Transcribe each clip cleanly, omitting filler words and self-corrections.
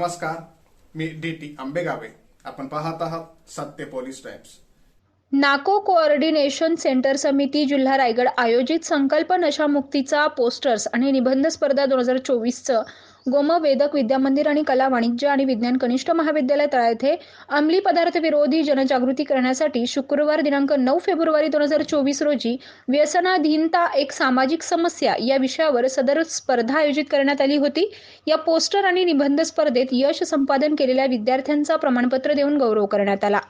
नमस्कार, मी डी.टी. आंबेगावे. आपण पाहत आहात सत्य पोलीस टाइम्स. नाको कोऑर्डिनेशन सेंटर समिती जिल्हा रायगड आयोजित संकल्प नशामुक्तीचा पोस्टर्स आणि निबंध स्पर्धा 2024चं गोमवेदक विद्यामंदिर आणि कला वाणिज्य आणि विज्ञान कनिष्ठ महाविद्यालय तळा येथे अंमली पदार्थ विरोधी जनजागृती करण्यासाठी शुक्रवार दिनांक 9 फेब्रुवारी 2024 रोजी व्यसनाधीनता एक सामाजिक समस्या या विषयावर सदर स्पर्धा आयोजित करण्यात आली होती. या पोस्टर आणि निबंध स्पर्धेत यश संपादन केलेल्या विद्यार्थ्यांचा प्रमाणपत्र देऊन गौरव करण्यात आला.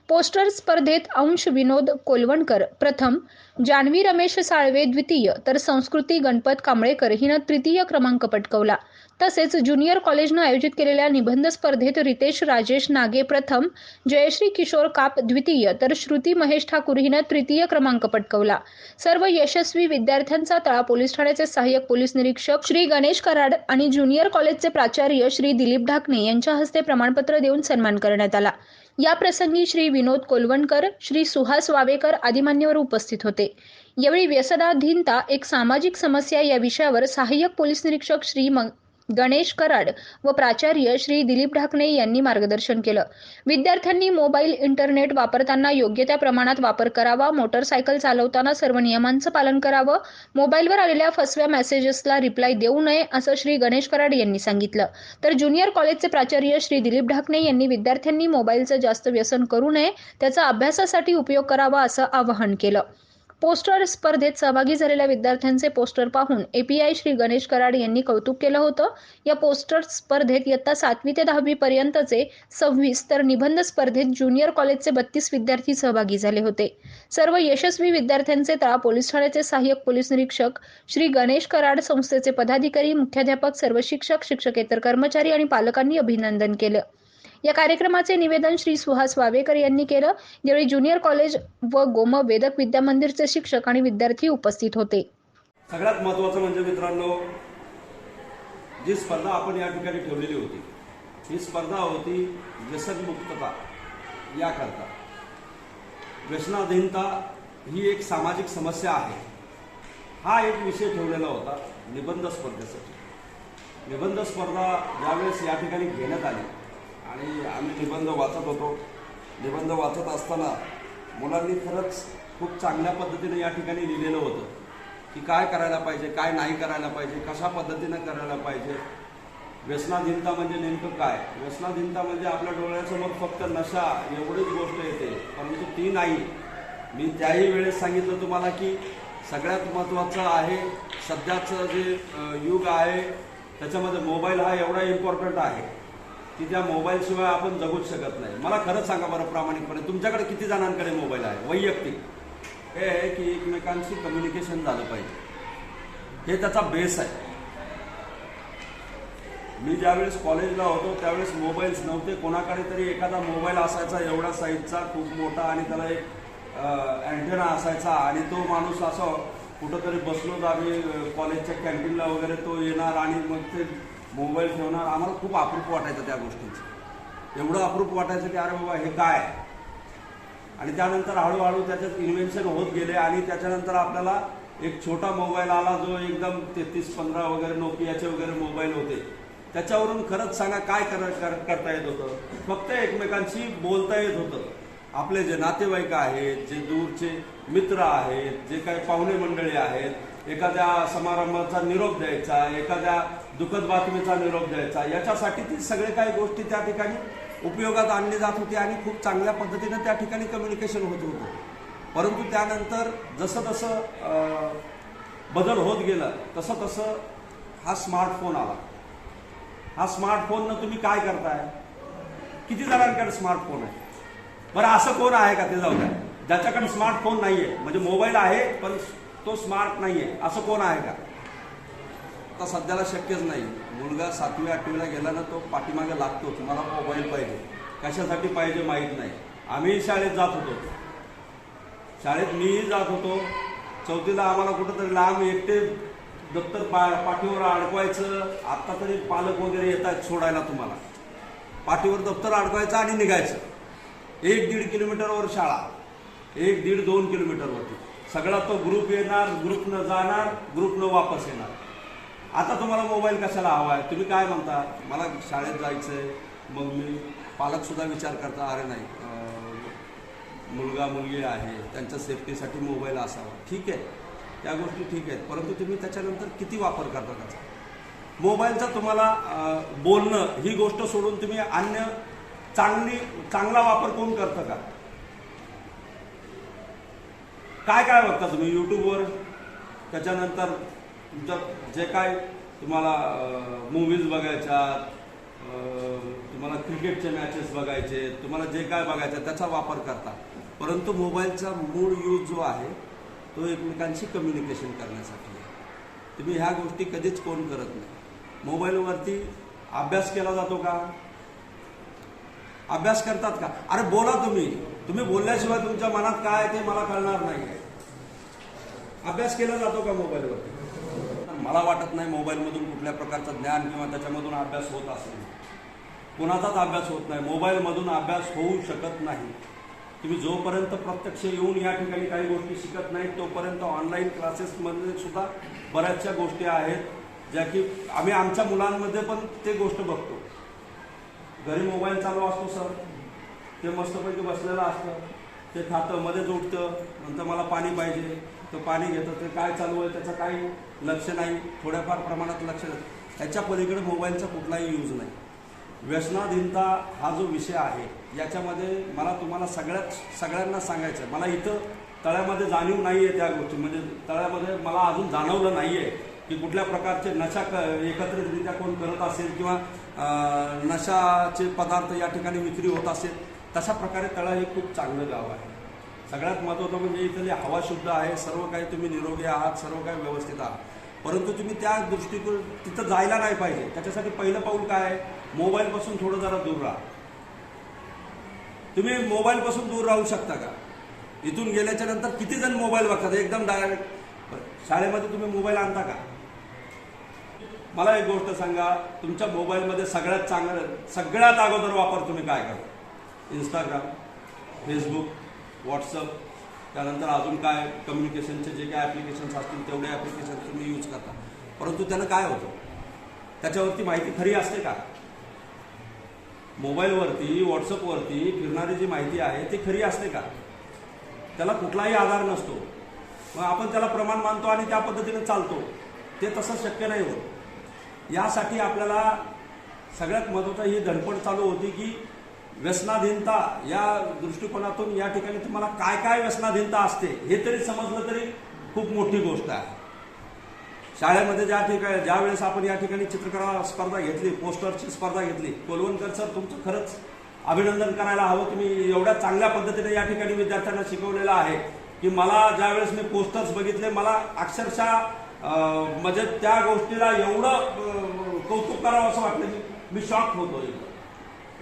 पोस्टर स्पर्धेत अंश विनोद कोलवणकर प्रथम, जान्हवी रमेश साळवे द्वितीय, तर संस्कृती गणपत कांबळेकर हिनं तृतीय क्रमांक पटकावला. तसेच ज्युनियर कॉलेजनं आयोजित केलेल्या निबंध स्पर्धेत रितेश राजेश नागे प्रथम, जयश्री किशोर काप द्वितीय, तर श्रुती महेश ठाकूर हिनं तृतीय क्रमांक पटकावला. सर्व यशस्वी विद्यार्थ्यांचा तळा पोलीस ठाण्याचे सहाय्यक पोलीस निरीक्षक श्री गणेश कराड आणि ज्युनियर कॉलेजचे प्राचार्य श्री दिलीप ढाकणे यांच्या हस्ते प्रमाणपत्र देऊन सन्मान करण्यात आला. या प्रसंगी श्री विनोद कोलवणकर, श्री सुहास वावेकर आदी मान्यवर उपस्थित होते. यावेळी व्यसनाधीनता एक सामाजिक समस्या या विषयावर सहाय्यक पोलीस निरीक्षक श्री गणेश कराड व प्राचार्य श्री दिलीप ढाकणे यांनी मार्गदर्शन केलं. विद्यार्थ्यांनी मोबाईल इंटरनेट वापरताना योग्य त्या प्रमाणात वापर करावा, मोटरसायकल चालवताना सर्व नियमांचं पालन करावं, मोबाईलवर आलेल्या फसव्या मेसेजेसला रिप्लाय देऊ नये असं श्री गणेश कराड यांनी सांगितलं. तर ज्युनियर कॉलेजचे प्राचार्य श्री दिलीप ढाकणे यांनी विद्यार्थ्यांनी मोबाईलचं जास्त व्यसन करू नये, त्याचा अभ्यासासाठी उपयोग करावा असं आवाहन केलं. पोस्टर स्पर्धेत सहभागी झालेल्या विद्यार्थ्यांचे पोस्टर पाहून एपीआय श्री गणेश कराड यांनी कौतुक केलं होतं. या पोस्टर स्पर्धेत इयत्ता 7वी ते 10वी पर्यंतचे 26 तर निबंध स्पर्धेत ज्युनियर कॉलेजचे 32 विद्यार्थी सहभागी झाले होते. सर्व यशस्वी विद्यार्थ्यांचे तळा पोलीस ठाण्याचे सहाय्यक पोलीस निरीक्षक श्री गणेश कराड, संस्थेचे पदाधिकारी, मुख्याध्यापक, सर्व शिक्षक, शिक्षकेतर कर्मचारी आणि पालकांनी अभिनंदन केलं. या कार्यक्रमाचे निवेदन श्री सुहास वावेकर यांनी केलं. यावेळी ज्युनियर कॉलेज व गोमवेदक विद्यामंदिरचे शिक्षक आणि विद्यार्थी उपस्थित होते. सगळ्यात महत्त्वाचं म्हणजे मित्रांनो, जी स्पर्धा आपण या ठिकाणी ठेवलेली होती, ही स्पर्धा होती व्यसनमुक्तता याकरता. व्यसनाधीनता ही एक सामाजिक समस्या आहे, हा एक विषय ठेवलेला होता निबंध स्पर्धेसाठी. निबंध स्पर्धा ज्यावेळेस या ठिकाणी घेण्यात आली आणि आम्ही निबंध वाचत होतो. निबंध वाचत असताना मुलांनी खरंच खूप चांगल्या पद्धतीने या ठिकाणी लिहिलेलं होतं की काय करायला पाहिजे, काय नाही करायला पाहिजे, कशा पद्धतीनं करायला पाहिजे. व्यसनाधीनता म्हणजे नेमकं काय? व्यसनाधीनता म्हणजे आपल्या डोळ्यासमोर फक्त नशा एवढीच गोष्ट येते, परंतु ती नाही. मी त्याही वेळेस सांगितलं तुम्हाला की सगळ्यात महत्त्वाचं आहे सध्याचं जे युग आहे त्याच्यामध्ये मोबाईल हा एवढा इम्पॉर्टंट आहे की त्या मोबाईलशिवाय आपण जगूच शकत नाही. मला खरंच सांगा बरं प्रामाणिकपणे, तुमच्याकडे किती जणांकडे मोबाईल आहे वैयक्तिक? हे आहे की एकमेकांशी कम्युनिकेशन झालं पाहिजे, हे त्याचा बेस आहे. मी ज्यावेळेस कॉलेजला होतो त्यावेळेस मोबाईल्स नव्हते, कोणाकडे तरी एखादा मोबाईल असायचा एवढा साईजचा, खूप मोठा, आणि त्याला एक अँटेना असायचा आणि तो माणूस असं कुठंतरी बसलो आम्ही कॉलेजच्या कॅन्टीनला वगैरे तो येणार आणि मग ते मोबाईल ठेवणार. आम्हाला खूप अप्रूप वाटायचं त्या गोष्टीचं, एवढं अप्रूप वाटायचं की अरे बाबा हे काय. आणि त्यानंतर हळूहळू त्याच्यात इन्व्हेन्शन होत गेले आणि त्याच्यानंतर आपल्याला एक छोटा मोबाईल आला जो एकदम 3315 वगैरे नोकियाचे वगैरे मोबाईल होते. त्याच्यावरून खरंच सांगा काय करता येत होतं? फक्त एकमेकांशी बोलता येत होतं. आपले जे नातेवाईक आहेत, जे दूरचे मित्र आहेत, जे काही पाहुणे मंडळी आहेत, एखाद्या समारंभाचा निरोप द्यायचा, एखाद्या दुःखद बातमीचा निरोप द्यायचा, याच्यासाठी ती सगळे काही गोष्टी त्या ठिकाणी उपयोगात आणली जात होती आणि खूप चांगल्या पद्धतीनं त्या ठिकाणी कम्युनिकेशन होत होतं. परंतु त्यानंतर जसं जसं बदल होत गेला तसं तसं हा स्मार्टफोन आला. हा स्मार्टफोननं तुम्ही काय करताय? किती जणांकडे स्मार्टफोन आहे? बरं असं कोण आहे का, ते जाऊ द्या, ज्याच्याकडे स्मार्टफोन नाहीये, म्हणजे मोबाईल आहे पण तो स्मार्ट नाहीये, असं कोण आहे का? आता सध्याला शक्यच नाही. मुलगा 7वी 8वीला गेला ना, तो पाठीमागे लागतोच, मला मोबाईल पाहिजे. कशासाठी पाहिजे माहीत नाही. आम्ही शाळेत जात होतो, शाळेत मीही जात होतो. 4थीला आम्हाला कुठंतरी लांब एकटे दप्तर पाठीवर अडकवायचं. आत्ता तरी पालक वगैरे येतात सोडायला तुम्हाला, पाठीवर दप्तर अडकवायचं आणि निघायचं. 1-1.5 किलोमीटरवर शाळा, 1-1.5-2 किलोमीटरवरती सगळा तो ग्रुप येणार, ग्रुपनं जाणार, ग्रुपनं वापस येणार. आता तुम्हाला मोबाईल कशाला हवा आहे? तुम्ही काय म्हणता, मला शाळेत जायचं आहे, मग मी पालकसुद्धा विचार करता, अरे नाही मुलगा मुलगी आहे त्यांच्या सेफ्टीसाठी मोबाईल असावा. ठीक आहे, त्या गोष्टी ठीक आहेत, परंतु तुम्ही त्याच्यानंतर किती वापर करता त्याचा? मोबाईलचा तुम्हाला बोलणं ही गोष्ट सोडून तुम्ही अन्य चांगला वापर कोण करतं का? काय काय बघता तुम्ही यूट्यूबवर? त्याच्यानंतर तुमचं जे काय तुम्हाला मूव्हीज बघायच्या, तुम्हाला क्रिकेटचे मॅचेस बघायचे, तुम्हाला जे काय बघायचं त्याचा वापर करता. परंतु मोबाईलचा मूळ यूज जो आहे तो एकमेकांशी कम्युनिकेशन करण्यासाठी आहे. तुम्ही ह्या गोष्टी कधीच कोण करत नाही. मोबाईलवरती अभ्यास केला जातो का? अभ्यास करतात का? अरे बोला तुम्ही बोलल्याशिवाय तुमच्या मनात काय आहे ते मला कळणार नाही आहे. अभ्यास केला जातो का मोबाईलवरती? मला वाटत नाही मोबाईलमधून कुठल्या प्रकारचं ज्ञान किंवा त्याच्यामधून अभ्यास होत असेल. कुणाचाच अभ्यास होत नाही. मोबाईलमधून अभ्यास होऊ शकत नाही. तुम्ही जोपर्यंत प्रत्यक्ष येऊन या ठिकाणी काही गोष्टी शिकत नाहीत तोपर्यंत ऑनलाईन क्लासेसमध्ये सुद्धा बऱ्याचशा गोष्टी आहेत ज्या की आम्ही आमच्या मुलांमध्ये पण ते गोष्ट बघतो. घरी मोबाईल चालू असतो सर, ते मस्तपैकी बसलेलं असतं, ते खातं मध्येच उठतं, नंतर मला पाणी पाहिजे, तो पाणी घेतं, ते काय चालू आहे त्याचं काही लक्ष नाही, थोड्याफार प्रमाणात लक्ष नाही. त्याच्या पलीकडे मोबाईलचा कुठलाही यूज नाही. व्यसनाधीनता हा जो विषय आहे याच्यामध्ये मला तुम्हाला सगळ्यांना सांगायचं आहे. मला इथं तळ्यामध्ये जाणीव नाही आहे त्या गोष्टी, म्हणजे तळ्यामध्ये मला अजून जाणवलं नाही आहे की कुठल्या प्रकारचे नशा एकत्रितरित्या कोण करत असेल किंवा नशाचे पदार्थ या ठिकाणी विक्री होत असेल. तशा प्रकारे तळा हे खूप चांगलं गाव आहे. सगळ्यात महत्त्वाचं म्हणजे इथली हवा शुद्ध आहे, सर्व काही तुम्ही निरोगी आहात, सर्व काही व्यवस्थित आहात. परंतु तुम्ही त्या दृष्टीतून तिथं जायला नाही पाहिजे. त्याच्यासाठी पहिलं पाऊल काय आहे? मोबाईलपासून थोडं जरा दूर राहा. तुम्ही मोबाईलपासून दूर राहू शकता का? इथून गेल्याच्या नंतर किती जण मोबाईल बघतात एकदम डायरेक्ट? शाळेमध्ये तुम्ही मोबाईल आणता का? मला एक गोष्ट सांगा, तुमच्या मोबाईलमध्ये सगळ्यात अगोदर वापर तुम्ही काय करता? इंस्टाग्राम, फेसबुक, व्हॉट्सअप, त्यानंतर अजून काय कम्युनिकेशनचे जे काय ॲप्लिकेशन्स असतील तेवढे ॲप्लिकेशन तुम्ही यूज करता. परंतु त्यानं काय होतं? त्याच्यावरती माहिती खरी असते का? मोबाईलवरती व्हॉट्सअपवरती फिरणारी जी माहिती आहे ती खरी असते का? त्याला कुठलाही आधार नसतो. मग आपण त्याला प्रमाण मानतो आणि त्या पद्धतीने चालतो. ते तसं शक्य नाही होत. यासाठी आपल्याला सगळ्यात महत्त्वाचं ही धडपड चालू होती की व्यसनाधीनता या दृष्टिकोनातून या ठिकाणी तुम्हाला काय काय व्यसनाधीनता असते हे तरी समजलं तरी खूप मोठी गोष्ट आहे. शाळेमध्ये ज्या वेळेस आपण या ठिकाणी चित्रकला स्पर्धा घेतली, पोस्टरची स्पर्धा घेतली, कोलवणकर सर तुमचं खरंच अभिनंदन करायला हवं. तुम्ही एवढ्या चांगल्या पद्धतीने या ठिकाणी विद्यार्थ्यांना शिकवलेलं आहे की मला ज्यावेळेस मी पोस्टर्स बघितले मला अक्षरशः म्हणजे त्या गोष्टीला एवढं कौतुक करावं असं वाटलं. मी शॉक होतो.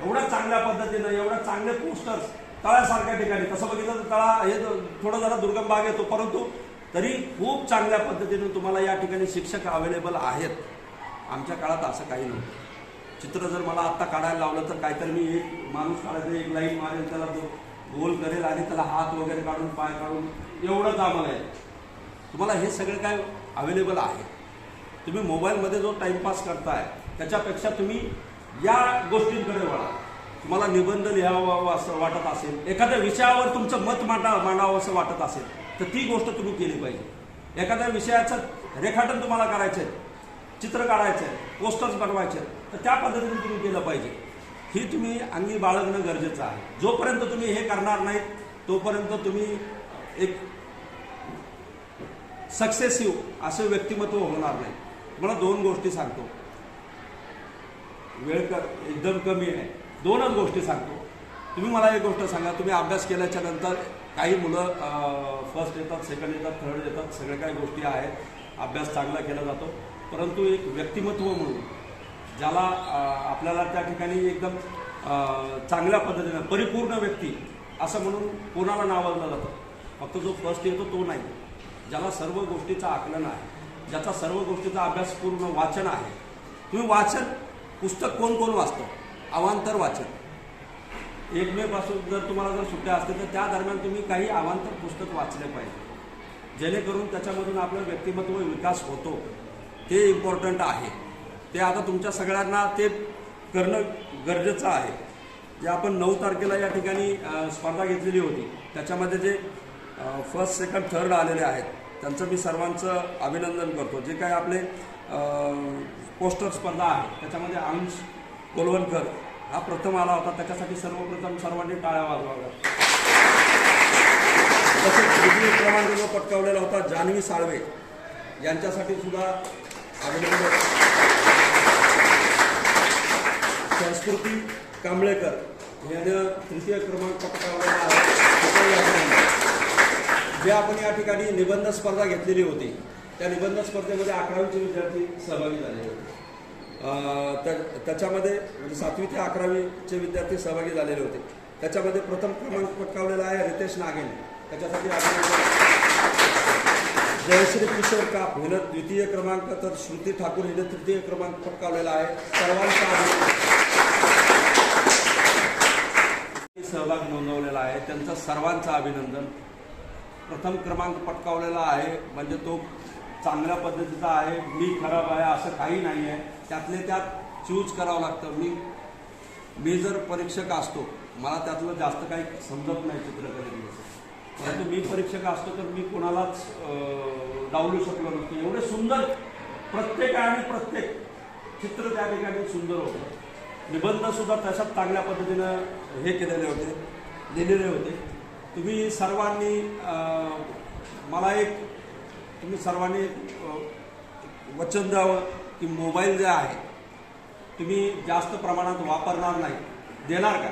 एवढ्या चांगल्या पद्धतीनं एवढ्या चांगले पोस्टर्स तळ्यासारख्या ठिकाणी, तसं बघितलं तर तळा हे थोडं जरा दुर्गम भाग येतो, परंतु तरी खूप चांगल्या पद्धतीनं तुम्हाला या ठिकाणी शिक्षक अवेलेबल आहेत. आमच्या काळात असं काही नव्हतं. चित्र जर मला आत्ता काढायला लावलं तर काहीतरी मी एक माणूस काढायचं, एक लाईन मारेल, त्याला गोल करेल आणि त्याला हात वगैरे काढून पाय काढून एवढंच आम्हाला आहे. तुम्हाला हे सगळं काय अवेलेबल आहे. तुम्ही मोबाईलमध्ये जो टाईमपास करताय त्याच्यापेक्षा तुम्ही या गोष्टींकडे वळा. तुम्हाला निबंध लिहावा असं वाटत असेल, एखाद्या विषयावर तुमचं मत मांडावं असं वाटत असेल तर ती गोष्ट तुम्ही केली पाहिजे. एखाद्या विषयाचं रेखाटन तुम्हाला करायचं आहे, चित्र काढायचं आहे, पोस्टर्स बनवायचे तर त्या पद्धतीने तुम्ही केलं पाहिजे. ही तुम्ही अंगी बाळगणं गरजेचं आहे. जोपर्यंत तुम्ही हे करणार नाहीत तोपर्यंत तुम्ही एक सक्सेसिव्ह असं व्यक्तिमत्व होणार नाही. तुम्हाला दोन गोष्टी सांगतो, वेळ एकदम कमी आहे, दोनच गोष्टी सांगतो. तुम्ही मला एक गोष्ट सांगा, तुम्ही अभ्यास केल्याच्या नंतर काही मुलं फर्स्ट येतात, सेकंड येतात, थर्ड येतात, सगळ्या काही गोष्टी आहेत, अभ्यास चांगला केला जातो. परंतु एक व्यक्तिमत्व म्हणून ज्याला आपल्याला त्या ठिकाणी एकदम चांगल्या पद्धतीनं परिपूर्ण व्यक्ती असं म्हणून कोणाला नावाजलं जातं. फक्त जो फर्स्ट येतो तो नाही, ज्याला सर्व गोष्टीचं आकलन आहे, ज्याचा सर्व गोष्टीचा अभ्यासपूर्ण वाचन आहे. तुम्ही वाचन पुस्तक कोण कोण वाचतं? अवांतर वाचन. 1 मे पासून जर तुम्हाला जर सुट्ट्या असतील तर त्या दरम्यान तुम्ही काही अवांतर पुस्तक वाचले पाहिजे, जेणेकरून त्याच्यामधून आपलं व्यक्तिमत्व विकास होतो. ते इम्पॉर्टंट आहे. ते आता तुमच्या सगळ्यांना ते करणं गरजेचं आहे. जे आपण 9 तारखेला या ठिकाणी स्पर्धा घेतलेली होती, त्याच्यामध्ये जे फर्स्ट सेकंड थर्ड आलेले आहेत त्यांचं मी सर्वांचं अभिनंदन करतो. जे काय आपले पोस्टर स्पर्धा आहे त्याच्यामध्ये अंश कोलवणकर हा प्रथम आला होता, त्याच्यासाठी सर्वप्रथम सर्वांनी टाळ्या वाजवाव्या. तसेच द्वितीय क्रमांक जो पटकावलेला होता जान्हवी साळवे यांच्यासाठी सुद्धा अभिनंदन. संस्कृती कांबळेकर यानं तृतीय क्रमांक पटकावलेला आहे. जे आपण या ठिकाणी निबंध स्पर्धा घेतलेली होती त्या निबंध स्पर्धेमध्ये 11वीचे विद्यार्थी सहभागी झालेले होते. त्याच्यामध्ये म्हणजे 7वी ते 11वीचे विद्यार्थी सहभागी झालेले होते. त्याच्यामध्ये प्रथम क्रमांक पटकावलेला आहे रितेश नागेने, त्याच्यासाठी जयश्री किशोर काप हिनं द्वितीय क्रमांक, तर श्रुती ठाकूर हिनं तृतीय क्रमांक पटकावलेला आहे. सर्वांचा सहभाग नोंदवलेला आहे, त्यांचं सर्वांचं अभिनंदन. प्रथम क्रमांक पटकावलेला आहे म्हणजे तो चांगल्या पद्धतीचा आहे. मी खराब आहे असं काही नाही आहे. त्यातले त्यात चूज करावं लागतं. मी जर परीक्षक असतो, मला त्यातलं जास्त काही समजत नाही चित्रकलेचं, परंतु मी परीक्षक असतो तर मी कोणालाच डावलू शकलो नसतो. एवढे सुंदर प्रत्येक चित्र त्या ठिकाणी सुंदर होतं. निबंधसुद्धा तशाच चांगल्या पद्धतीनं हे केलेले होते, लिहिलेले होते. तुम्ही सर्वांनी तुम्ही सर्वांनी वचन द्यावं की मोबाईल जे आहे तुम्ही जास्त प्रमाणात वापरणार नाही. देणार का?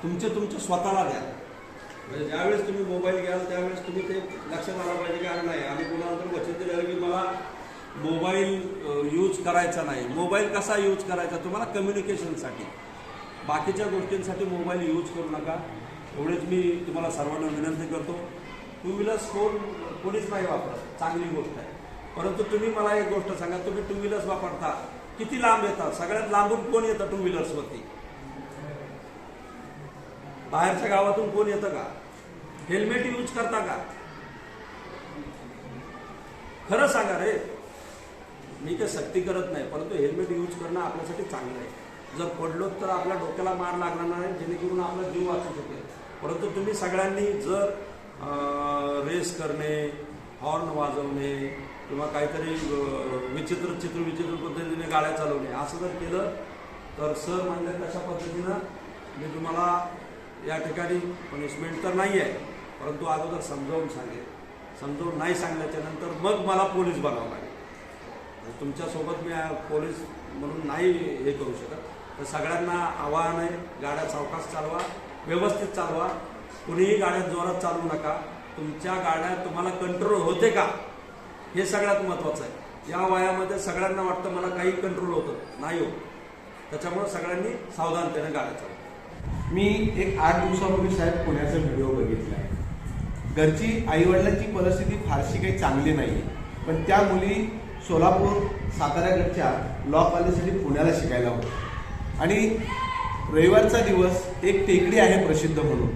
तुमचं स्वतःला द्या. म्हणजे ज्यावेळेस तुम्ही मोबाईल घ्याल त्यावेळेस तुम्ही ते लक्षात आलं पाहिजे की अरे नाही, आम्ही कोणाला वचन दिलं की मला मोबाईल यूज करायचा नाही. मोबाईल कसा यूज करायचा? तुम्हाला कम्युनिकेशनसाठी, बाकीच्या गोष्टींसाठी मोबाईल यूज करू नका. एवढेच मी तुम्हाला सर्वांना विनंती करतो. टू व्हीलर्स कोणीच नाही वापरत, चांगली गोष्ट आहे. परंतु तुम्ही मला एक गोष्ट सांगा, तुम्ही टू व्हीलर्स वापरता, किती लांब येतात? सगळ्यात लांबून कोण येतं टू व्हीलर्सवरती? बाहेरच्या गावातून कोण येतं का? हेल्मेट यूज करता का? खरं सांगा रे. मी काही सक्ती करत नाही, परंतु हेल्मेट यूज करणं आपल्यासाठी चांगलं आहे. जर पडलो तर आपल्या डोक्याला मार लागणार नाही, जेणेकरून आपला जीव वाचू शकेल. परंतु तुम्ही सगळ्यांनी जर रेस करणे, हॉर्न वाजवणे किंवा काहीतरी विचित्र पद्धतीने गाड्या चालवणे असं जर केलं तर सर म्हणले तशा पद्धतीनं मी तुम्हाला या ठिकाणी पनिशमेंट तर नाही आहे, परंतु अगोदर समजावून सांगेल. समजावून नाही सांगल्याच्या नंतर मग मला पोलीस बनावं लागेल. तुमच्यासोबत मी पोलीस म्हणून नाही हे करू शकत. तर सगळ्यांना आवाहन आहे, गाड्या सावकाश चालवा, व्यवस्थित चालवा. कुणीही गाड्या जोरात चालवू नका. तुमच्या गाड्या तुम्हाला कंट्रोल होते का हे सगळ्यात महत्त्वाचं आहे. या वयामध्ये सगळ्यांना वाटतं मला काही कंट्रोल होतं, नाही होत. त्याच्यामुळे सगळ्यांनी सावधानतेने गाड्या चालवा. मी एक 8 दिवसापूर्वी साहेब पुण्याचा व्हिडिओ बघितला आहे. घरची आईवडिलांची परिस्थिती फारशी काही चांगली नाही, पण त्या मुली सोलापूर साताऱ्याकडच्या लॉ कॉलेजसाठी पुण्याला शिकायला होत्या. आणि रविवारचा दिवस एक टेकडी आहे प्रसिद्ध म्हणून,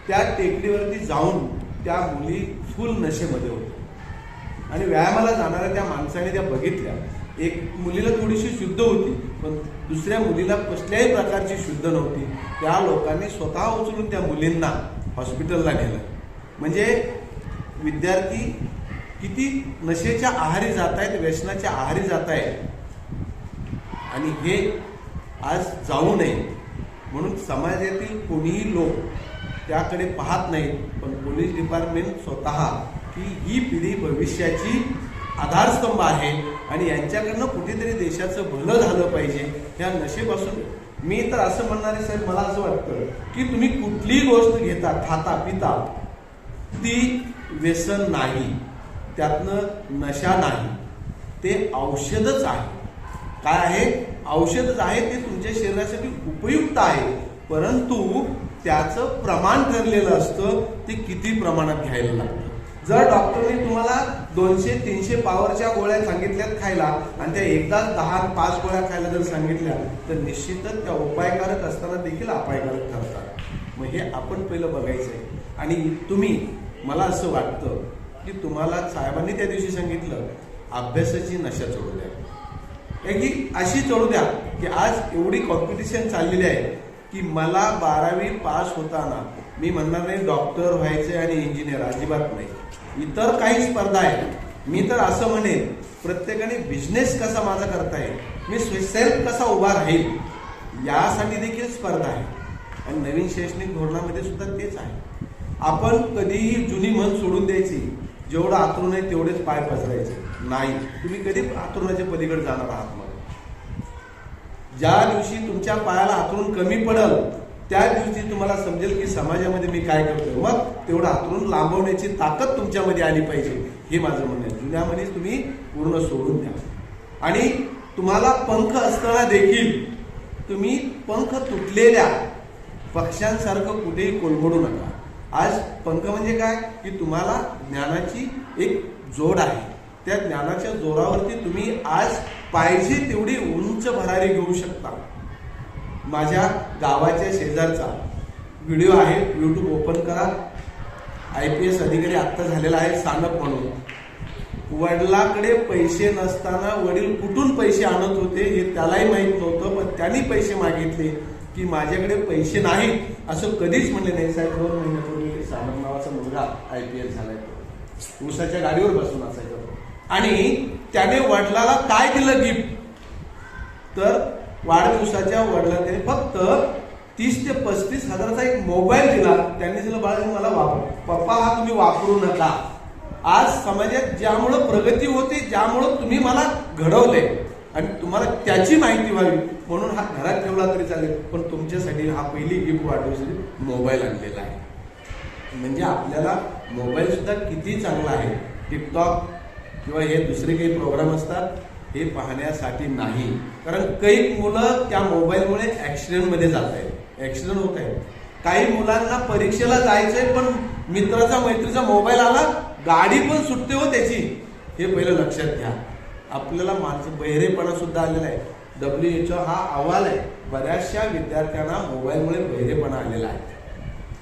त्या टेकडीवरती जाऊन त्या मुली फुल नशेमध्ये होत्या. आणि व्यायामाला जाणाऱ्या त्या माणसाने त्या बघितल्या. एक मुलीला थोडीशी शुद्ध होती, पण दुसऱ्या मुलीला कसल्याही प्रकारची शुद्ध नव्हती. त्या लोकांनी स्वतः उचलून त्या मुलींना हॉस्पिटलला नेलं. म्हणजे विद्यार्थी किती नशेच्या आहारी जात आहेत, व्यसनाच्या आहारी जात आहेत. आणि हे आज जाऊ नये म्हणून समाजातील कोणीही लोक त्याकडे पाहत नाहीत, पण पोलीस डिपार्टमेंट स्वतः की ही पिढी भविष्याची आधारस्तंभ आहे आणि यांच्याकडनं कुठेतरी देशाचं भलं झालं पाहिजे. या नशेपासून मी तर असं म्हणणार आहे साहेब, मला असं वाटतं की तुम्ही कुठलीही गोष्ट घेता, खाता पिता, ती व्यसन नाही, त्यातनं नशा नाही, ते औषधच आहे. काय आहे? औषधच आहे. ते तुमच्या शरीरासाठी उपयुक्त आहे, परंतु त्याचं प्रमाण ठरलेलं असतं ते किती प्रमाणात घ्यायला लागतं. जर डॉक्टरने तुम्हाला 200-300 पॉवरच्या गोळ्या सांगितल्यात खायला आणि त्या एकदाच 10-5 गोळ्या खायला जर सांगितल्या तर निश्चितच त्या उपायकारक असताना देखील अपायकारक ठरतात. मग हे आपण पहिलं बघायचं आहे. आणि तुम्ही, मला असं वाटतं की तुम्हाला साहेबांनी त्या दिवशी सांगितलं अभ्यासाची नशा चढू द्या, की अशी चढू द्या की आज एवढी कॉम्पिटिशन चाललेली आहे की मला 12वी पास होताना मी म्हणणार नाही डॉक्टर व्हायचे आणि इंजिनियर, अजिबात नाही. इतर काही स्पर्धा आहेत. मी तर असं म्हणेन प्रत्येकाने बिझनेस कसा माझा करता येईल, मी सेल्फ कसा उभा राहील, यासाठी देखील स्पर्धा आहे. आणि नवीन शैक्षणिक धोरणामध्ये सुद्धा तेच आहे. आपण कधीही जुनी मन सोडून द्यायची, जेवढं आतरून आहे तेवढेच पाय पसरायचे नाही. तुम्ही कधी आतरुणाच्या पलीकडे जाणार आहात? मग ज्या दिवशी तुमच्या पायाला आतरून कमी पडल त्या दिवशी तुम्हाला समजेल की समाजामध्ये मी काय करतोय. मग तेवढं आतरून लांबवण्याची ताकद तुमच्यामध्ये आली पाहिजे, हे माझं म्हणणं आहे. जुन्यामध्ये तुम्ही पूर्ण सोडून द्या. आणि तुम्हाला पंख असताना देखील तुम्ही पंख तुटलेल्या पक्ष्यांसारखं कुठेही कोलमडू नका. आज पंख म्हणजे काय की तुम्हाला ज्ञानाची एक जोड आहे. त्या ज्ञानाच्या जोरावरती तुम्ही आज पाहिजे तेवढी उंच भरारी घेऊ शकता. माझ्या गावाच्या शेजारचा व्हिडिओ आहे, यूट्यूब ओपन करा. IPS अधिकारी आत्ता झालेला आहे सानप म्हणून. वडिलाकडे पैसे नसताना वडील कुठून पैसे आणत होते हे त्यालाही माहीत नव्हतं, पण त्यांनी पैसे मागितले की माझ्याकडे पैसे नाहीत असं कधीच म्हणले नाही. साहेब 2 महिन्यापूर्वी सानप नावाचा मुलगा IPS झालाय, ऊसाच्या गाडीवर बसून असायचा. आणि त्याने वडिलाला काय दिलं गिफ्ट, तर वाढदिवसाच्या वडिलांना त्याने फक्त 30 ते 35 हजाराचा एक मोबाईल दिला. त्यांनी दिलं बाळा मला वापर, पप्पा हा तुम्ही वापरू नका. आज समाजात ज्यामुळं प्रगती होते, ज्यामुळं तुम्ही मला घडवले आणि तुम्हाला त्याची माहिती व्हावी म्हणून हा घरात ठेवला तरी चालेल, पण तुमच्यासाठी हा पहिली गिफ्ट वाढदिवसाची मोबाईल आणलेला आहे. म्हणजे आपल्याला मोबाईल सुद्धा किती चांगला आहे. टिकटॉक किंवा हे दुसरे काही प्रोग्राम असतात हे पाहण्यासाठी नाही. कारण काही मुलं त्या मोबाईलमुळे ॲक्सिडेंटमध्ये जात आहेत, ॲक्सिडेंट होत आहेत. काही मुलांना परीक्षेला जायचंय पण मित्राचा मैत्रीचा मोबाईल आला, गाडी पण सुटते हो त्याची. हे पहिलं लक्षात घ्या. आपल्याला माणसं बहिरेपणा सुद्धा आलेला आहे. WHO हा अहवाल आहे, बऱ्याचशा विद्यार्थ्यांना मोबाईलमुळे बहिरेपणा आलेला आहे.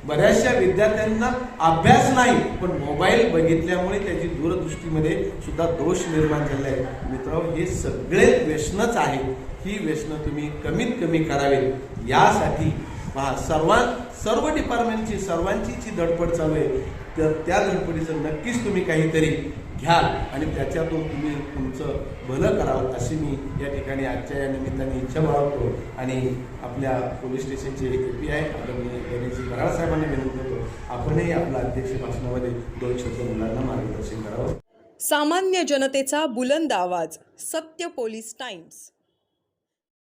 बऱ्याचशा विद्यार्थ्यांना अभ्यास नाही पण मोबाईल बघितल्यामुळे त्याची दूरदृष्टीमध्ये सुद्धा दोष निर्माण झाले आहे. मित्रांनो, हे सगळे व्यसनच आहे. ही व्यसनं तुम्ही कमीत कमी करावेत. यासाठी पहा सर्व डिपार्टमेंटची सर्वांची जी धडपड चालू आहे, तर त्या धडपडीचं नक्कीच तुम्ही काहीतरी घ्याल आणि त्याच्यातून तुम्ही तुमचं भलं कराल अशी मी या ठिकाणी आजच्या या निमित्ताने इच्छा बाळगतो. आणि आपल्या पोलीस स्टेशनचे API आदरणीय गणेशजी कराड साहेबांना विनंती करतो, आपणही आपल्या अध्यक्ष भाषणामध्ये 2 शब्द मुलांना मार्गदर्शन करावं. सामान्य जनतेचा बुलंद आवाज, सत्य पोलीस टाइम्स.